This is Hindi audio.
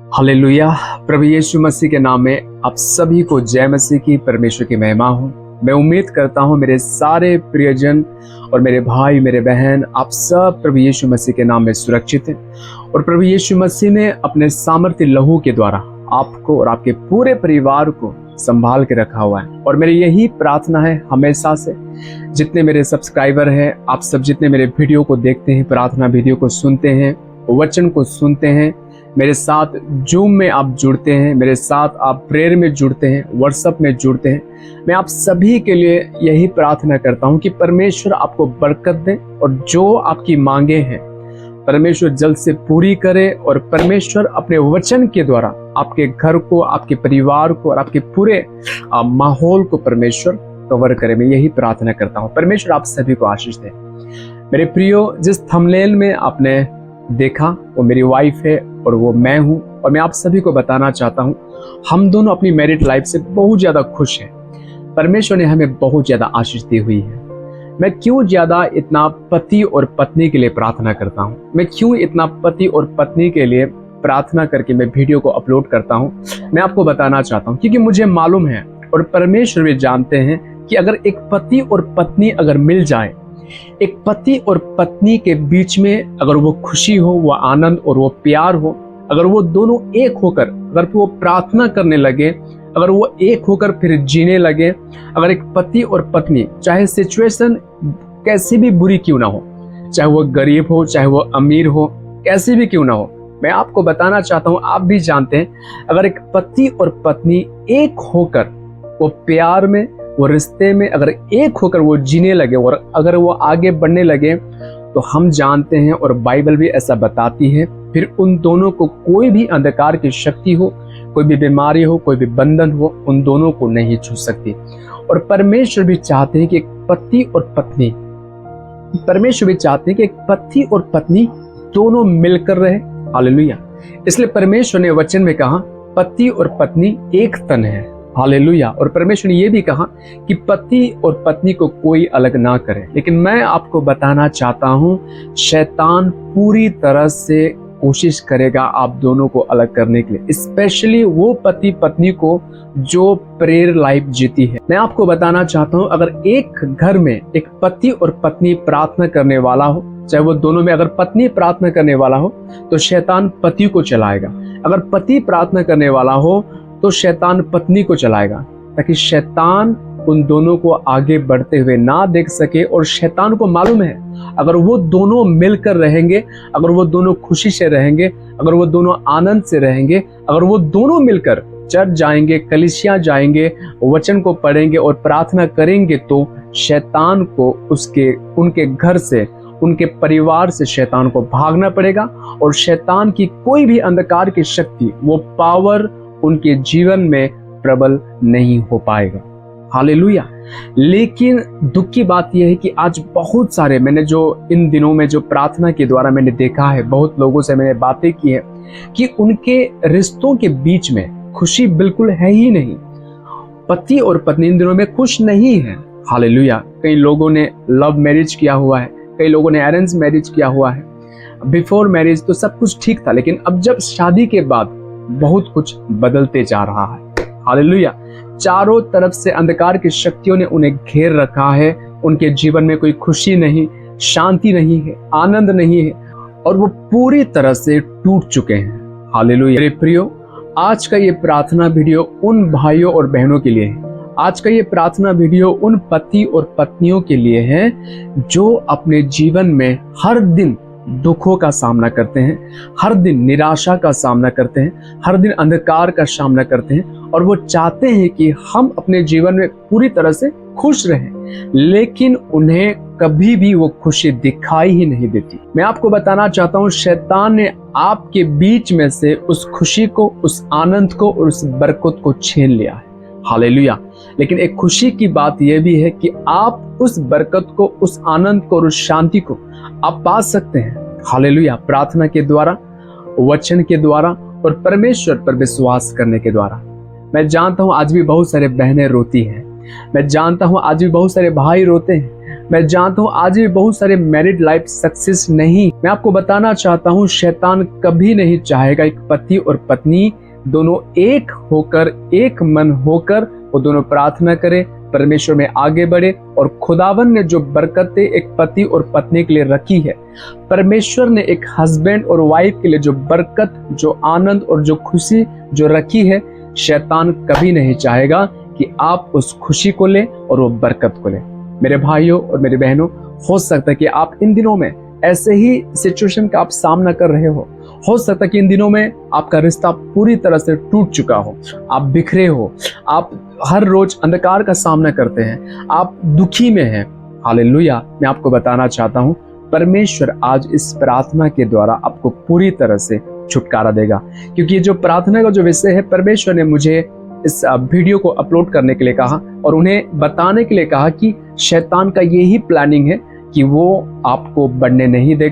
हालेलुया। प्रभु यीशु मसीह के नाम में आप सभी को जय मसीह की, परमेश्वर की महिमा हो। मैं उम्मीद करता हूँ मेरे सारे प्रियजन और मेरे भाई मेरे बहन आप सब प्रभु यीशु मसीह के नाम में सुरक्षित हैं और प्रभु यीशु मसीह ने अपने सामर्थ्य लहू के द्वारा आपको और आपके पूरे परिवार को संभाल के रखा हुआ है। और मेरी यही प्रार्थना है हमेशा से, जितने मेरे सब्सक्राइबर हैं, आप सब जितने मेरे वीडियो को देखते हैं, प्रार्थना वीडियो को सुनते हैं, वचन को सुनते हैं, मेरे साथ जूम में आप जुड़ते हैं, मेरे साथ आप प्रेयर में जुड़ते हैं, व्हाट्सएप में जुड़ते हैं, मैं आप सभी के लिए यही प्रार्थना करता हूं कि परमेश्वर आपको बरकत दे और जो आपकी मांगे हैं परमेश्वर जल्द से पूरी करे और परमेश्वर अपने वचन के द्वारा आपके घर को, आपके परिवार को और आपके पूरे माहौल को परमेश्वर कवर करे। मैं यही प्रार्थना करता हूँ। परमेश्वर आप सभी को आशीष दे। मेरे प्रियो, जिस थंबनेल में आपने देखा वो मेरी वाइफ है और वो मैं हूँ, और मैं आप सभी को बताना चाहता हूँ हम दोनों अपनी मैरिड लाइफ से बहुत ज़्यादा खुश हैं। परमेश्वर ने हमें बहुत ज़्यादा आशीष दी हुई है। मैं क्यों ज़्यादा इतना पति और पत्नी के लिए प्रार्थना करता हूँ, मैं क्यों इतना पति और पत्नी के लिए प्रार्थना करके मैं वीडियो को अपलोड करता हूँ, मैं आपको बताना चाहता हूँ। क्योंकि मुझे मालूम है और परमेश्वर भी जानते हैं कि अगर एक पति और पत्नी अगर मिल जाए, एक पति और पत्नी के बीच में अगर वो खुशी हो, वो आनंद और वो प्यार हो, अगर वो दोनों एक होकर अगर वो प्रार्थना करने लगे, अगर वो एक होकर फिर जीने लगे, अगर एक पति और पत्नी, चाहे सिचुएशन कैसी भी बुरी क्यों ना हो, चाहे वो गरीब हो, चाहे वो अमीर हो, कैसी भी क्यों ना हो, मैं आपको बताना चाहता हूँ, आप भी जानते हैं, अगर एक पति और पत्नी एक होकर वो प्यार में, वो रिश्ते में अगर एक होकर वो जीने लगे और अगर वो आगे बढ़ने लगे, तो हम जानते हैं और बाइबल भी ऐसा बताती है, फिर उन दोनों को कोई भी अंधकार की शक्ति हो, कोई भी बीमारी हो, कोई भी बंधन हो, उन दोनों को नहीं छू सकती। और परमेश्वर भी चाहते हैं कि एक पति और पत्नी, परमेश्वर भी चाहते हैं कि एक पति और पत्नी दोनों मिलकर रहे। हालेलुया। इसलिए परमेश्वर ने वचन में कहा पति और पत्नी एक तन है। हालेलुया। और परमेश्वर ने यह भी कहा कि पति और पत्नी को कोई अलग ना करे। लेकिन मैं आपको बताना चाहता हूं, शैतान पूरी तरह से कोशिश करेगा आप दोनों को अलग करने के लिए, स्पेशली वो पति पत्नी को जो प्रेयर लाइफ जीती है। मैं आपको बताना चाहता हूं, अगर एक घर में एक पति और पत्नी प्रार्थना करने वाला हो, चाहे वो दोनों में अगर पत्नी प्रार्थना करने वाला हो तो शैतान पति को चलाएगा, अगर पति प्रार्थना करने वाला हो तो शैतान पत्नी को चलाएगा, ताकि शैतान उन दोनों को आगे बढ़ते हुए ना देख सके। और शैतान को मालूम है अगर वो दोनों मिलकर रहेंगे, अगर वो दोनों खुशी से रहेंगे, अगर वो दोनों आनंद से रहेंगे, अगर वो दोनों मिलकर चर्च जाएंगे, कलीसिया जाएंगे, वचन को पढ़ेंगे और प्रार्थना करेंगे, तो शैतान को उनके घर से, उनके परिवार से शैतान को भागना पड़ेगा और शैतान की कोई भी अंधकार की शक्ति, वो पावर उनके जीवन में प्रबल नहीं हो पाएगा। हालेलुया। लेकिन दुख की बात यह है कि आज बहुत सारे, मैंने जो इन दिनों में जो प्रार्थना के द्वारा मैंने देखा है, बहुत लोगों से मैंने बातें की है कि उनके रिश्तों के बीच में खुशी बिल्कुल है ही नहीं। पति और पत्नी इन दिनों में खुश नहीं है। हालेलुया। कई लोगों ने लव मैरिज किया हुआ है, कई लोगों ने अरेंज मैरिज किया हुआ है। बिफोर मैरिज तो सब कुछ ठीक था, लेकिन अब जब शादी के बाद बहुत कुछ बदलते जा रहा है। हालेलुया। चारों तरफ से अंधकार की शक्तियों ने उन्हें घेर रखा है, उनके जीवन में कोई खुशी नहीं, शांति नहीं है, आनंद नहीं है और वो पूरी तरह से टूट चुके हैं। हालेलुया। मेरे प्रियो, आज का ये प्रार्थना वीडियो उन भाइयों और बहनों के लिए है, आज का ये प्रार्थना वीडियो उन पति और पत्नियों के लिए है जो अपने जीवन में हर दिन दुखों का सामना करते हैं, हर दिन निराशा का सामना करते हैं, हर दिन अंधकार का सामना करते हैं और वो चाहते हैं कि हम अपने जीवन में पूरी तरह से खुश रहें, लेकिन उन्हें कभी भी वो खुशी दिखाई ही नहीं देती। मैं आपको बताना चाहता हूँ, शैतान ने आपके बीच में से उस खुशी को, उस आनंद को और उस बरकत को छीन लिया है। हालेलुया। लेकिन एक खुशी की बात यह भी है कि आप उस बरकत को, उस आनंद को और उस शांति को आप पा सकते हैं। हालेलुया। प्रार्थना के द्वारा, वचन के द्वारा और परमेश्वर पर विश्वास करने के द्वारा। मैं जानता हूं आज भी बहुत सारे बहनें रोती हैं, मैं जानता हूं आज भी बहुत सारे भाई रोते हैं, मैं जानता हूँ आज भी बहुत सारे मैरिड लाइफ सक्सेस नहीं। मैं आपको बताना चाहता हूँ, शैतान कभी नहीं चाहेगा एक पति और पत्नी दोनों एक होकर, एक मन होकर वो दोनों प्रार्थना करें, परमेश्वर में आगे बढ़े। और खुदावन ने जो बरकतें एक पति और पत्नी के लिए रखी है, परमेश्वर ने एक हस्बैंड और वाइफ के लिए जो बरकत, जो आनंद और जो खुशी जो रखी है, शैतान कभी नहीं चाहेगा कि आप उस खुशी को लें और वो बरकत को लें। मेरे भाइयों और मेरी बहनों, हो सकता है कि आप इन दिनों में ऐसे ही सिचुएशन का आप सामना कर रहे हो सकता है कि इन दिनों में आपका रिश्ता पूरी तरह से टूट चुका हो, आप बिखरे हो, आप हर रोज अंधकार का सामना करते हैं, आप दुखी में हैं। हालेलुया। मैं आपको बताना चाहता हूँ, परमेश्वर आज इस प्रार्थना के द्वारा आपको पूरी तरह से छुटकारा देगा। क्योंकि ये जो प्रार्थना का जो विषय है, परमेश्वर ने मुझे इस वीडियो को अपलोड करने के लिए कहा और उन्हें बताने के लिए कहा कि शैतान का यही प्लानिंग है कि वो आपको बढ़ने नहीं देगा।